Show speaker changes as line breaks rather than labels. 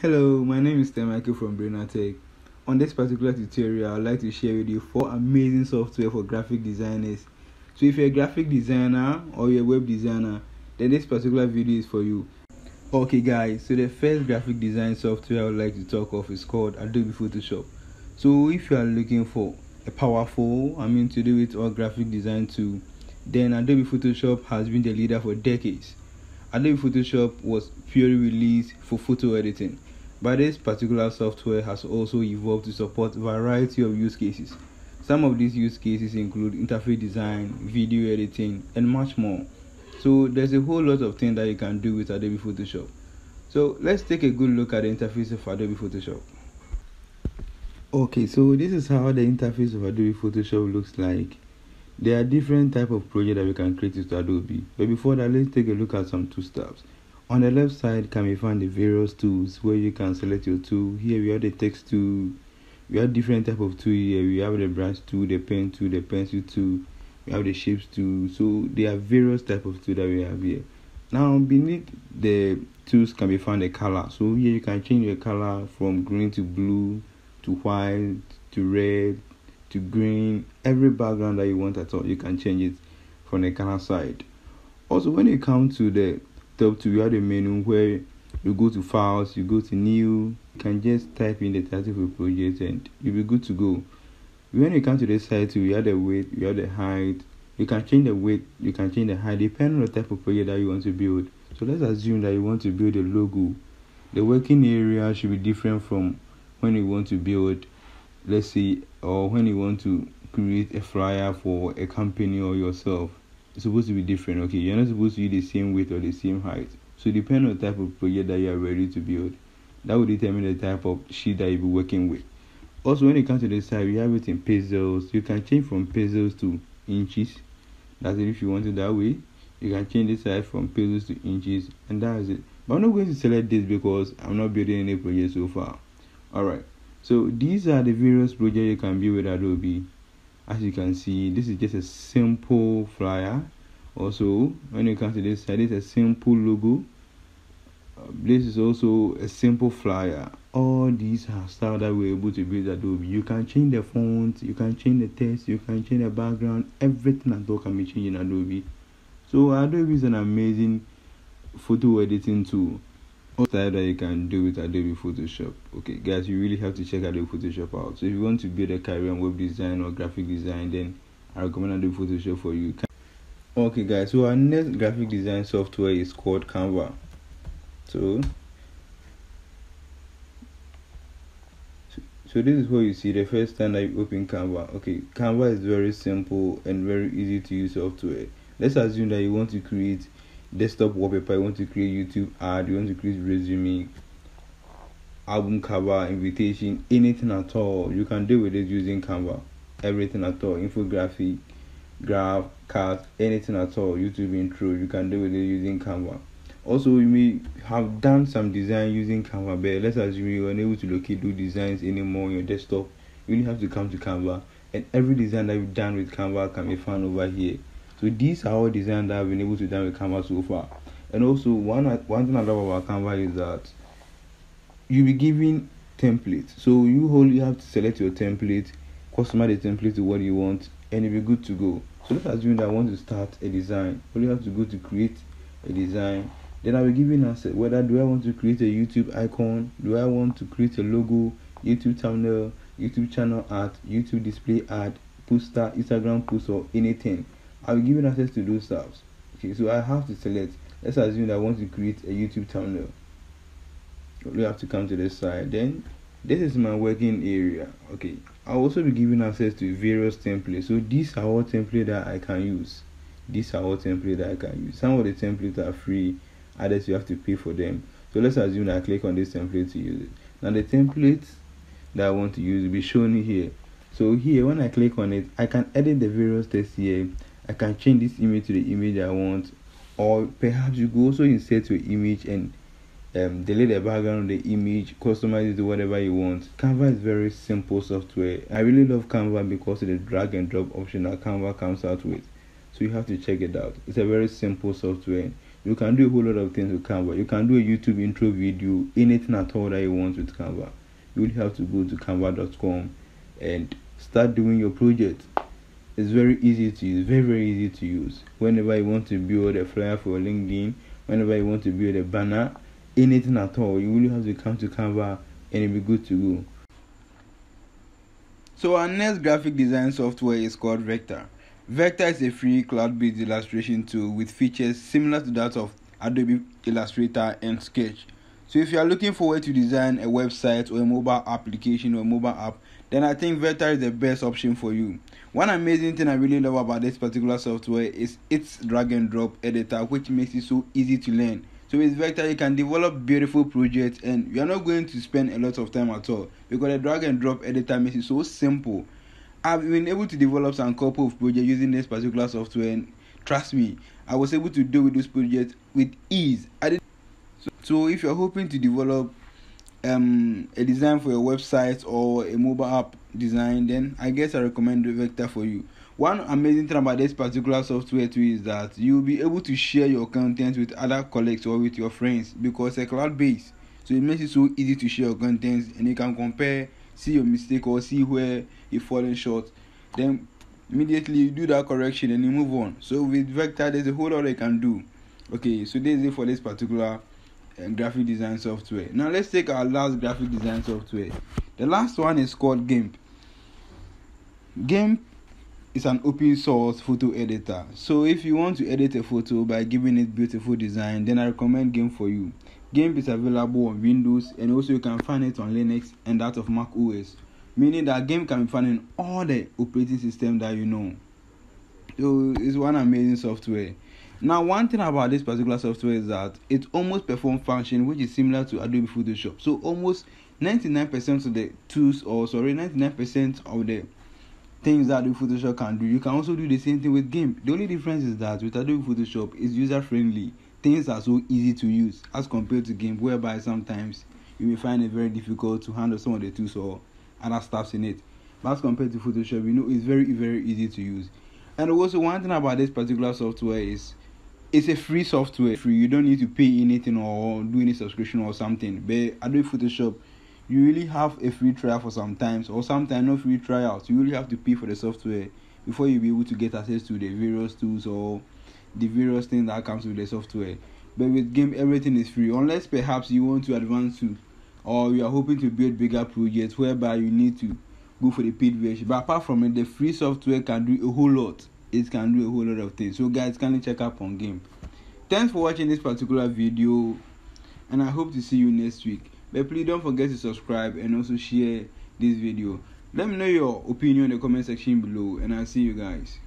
Hello, my name is Michael from Tech. On this particular tutorial, I'd like to share with you 4 amazing software for graphic designers. So if you're a graphic designer or you're a web designer, then this particular video is for you. Okay guys, so the first graphic design software I would like to talk of is called Adobe Photoshop. So if you are looking for a powerful, to do with all graphic design tool, then Adobe Photoshop has been the leader for decades. Adobe Photoshop was purely released for photo editing, but this particular software has also evolved to support a variety of use cases. Some of these use cases include interface design, video editing, and much more. So there's a whole lot of things that you can do with Adobe Photoshop. So let's take a good look at the interface of Adobe Photoshop. Okay, so this is how the interface of Adobe Photoshop looks like. There are different type of projects that we can create with Adobe. But before that, let's take a look at some tool steps. On the left side can be found the various tools where you can select your tool. Here we have the text tool. We have different type of tool here. We have the brush tool, the pen tool, the pencil tool. We have the shapes tool. So there are various type of tools that we have here. Now beneath the tools can be found the color. So here you can change your color from green to blue to white to red to green. Every background that you want at all, you can change it from the color side. Also, when you come to the top two, you have the menu where you go to files, you go to new. You can just type in the title of your project and you'll be good to go. When you come to this side too, you have the width, you have the height. You can change the width, you can change the height depending on the type of project that you want to build. So let's assume that you want to build a logo. The working area should be different from when you want to build, let's say, or when you want to create a flyer for a company or yourself. It's supposed to be different. Okay, you're not supposed to use the same width or the same height. So depending on the type of project that you are ready to build, that will determine the type of sheet that you'll be working with. Also, when it comes to this side, we have it in pixels. You can change from pixels to inches. That's it. If you want it that way, you can change this side from pixels to inches, and that is it. But I'm not going to select this because I'm not building any project so far. Alright, so these are the various projects you can build with Adobe. As you can see, this is just a simple flyer. Also, when you come to this side, it's a simple logo. This is also a simple flyer. All these are stuff that we're able to build with Adobe. You can change the font, you can change the text, you can change the background. Everything at all can be changed in Adobe. So Adobe is an amazing photo editing tool that you can do with Adobe Photoshop. Okay guys, you really have to check Adobe Photoshop out. So if you want to build a career in web design or graphic design, then I recommend Adobe Photoshop for you. Okay guys, so our next graphic design software is called Canva. So this is what you see the first time that you open Canva. Okay, Canva is very simple and very easy to use software. Let's assume that you want to create desktop wallpaper, you want to create YouTube ad, you want to create resume, album cover, invitation, anything at all. You can do with it using Canva. Everything at all, infographic, graph, card, anything at all, YouTube intro, you can do with it using Canva. Also, you may have done some design using Canva, but let's assume you are unable to locate those designs anymore on your desktop. You only have to come to Canva, and every design that you've done with Canva can be found over here. So these are all designs that I've been able to do with Canva so far. And also one thing I love about Canva is that you'll be given templates. So you only have to select your template, customize the template to what you want, and you'll be good to go. So let's assume that I want to start a design. All you have to go to create a design. Then I'll be giving us whether do I want to create a YouTube icon, do I want to create a logo, YouTube thumbnail, YouTube channel art, YouTube display ad, poster, Instagram post, or anything. I'll be given access to those stuff. Okay, so I have to select. Let's assume that I want to create a YouTube thumbnail. We have to come to this side. Then this is my working area. Okay, I'll also be given access to various templates. So these are all templates that I can use. Some of the templates are free, others you have to pay for them. So let's assume that I click on this template to use it. Now the templates that I want to use will be shown here. So here, when I click on it, I can edit the various text here. I can change this image to the image I want, or perhaps you could also insert your image and delete the background of the image, customize it to whatever you want. Canva is very simple software. I really love Canva because of the drag and drop option that Canva comes out with. So you have to check it out. It's a very simple software. You can do a whole lot of things with Canva. You can do a YouTube intro video, anything at all that you want with Canva. You will have to go to canva.com and start doing your project. It's very easy to use, very easy to use. Whenever you want to build a flyer for LinkedIn, whenever you want to build a banner, anything at all, you will have to come to Canva and it'll be good to go. So our next graphic design software is called Vector. Vector is a free cloud-based illustration tool with features similar to that of Adobe Illustrator and Sketch. So if you are looking forward to design a website or a mobile application or a mobile app, then I think Vector is the best option for you. One amazing thing I really love about this particular software is its drag and drop editor, which makes it so easy to learn. So with Vector, you can develop beautiful projects and you are not going to spend a lot of time at all, because the drag and drop editor makes it so simple. I've been able to develop some couple of projects using this particular software, and trust me, I was able to do with this project with ease. So if you're hoping to develop a design for your website or a mobile app design, then I guess I recommend the Vector for you. One amazing thing about this particular software too is that you'll be able to share your content with other colleagues or with your friends, because it's cloud-based. So it makes it so easy to share your contents, and you can compare, see your mistake or see where you're falling short. Then immediately you do that correction and you move on. So with Vector, there's a whole lot you can do. Okay, so this is it for this particular graphic design software. Now let's take our last graphic design software. The last one is called GIMP. GIMP is an open source photo editor. So if you want to edit a photo by giving it beautiful design, then I recommend GIMP for you. GIMP is available on Windows, and also you can find it on Linux and that of Mac OS, meaning that GIMP can be found in all the operating systems that you know. So it's one amazing software. Now, one thing about this particular software is that it almost performs function which is similar to Adobe Photoshop. So almost 99% of the tools, 99% of the things that Adobe Photoshop can do, you can also do the same thing with GIMP. The only difference is that with Adobe Photoshop, it's user friendly. Things are so easy to use as compared to GIMP, whereby sometimes you may find it very difficult to handle some of the tools or other stuffs in it. But as compared to Photoshop, it's very easy to use. And also, one thing about this particular software is it's a free software. Free, you don't need to pay anything or do any subscription or something. But Adobe Photoshop, you really have a free trial for sometimes, or sometimes no free trial. So you really have to pay for the software before you'll be able to get access to the various tools or the various things that comes with the software. But with GIMP, everything is free, unless perhaps you want to advance to, or you are hoping to build bigger projects whereby you need to go for the paid version. But apart from it, the free software can do a whole lot. It can do a whole lot of things. So guys, kindly check up on GIMP. Thanks for watching this particular video, and I hope to see you next week. But please don't forget to subscribe and also share this video. Let me know your opinion in the comment section below, and I'll see you guys.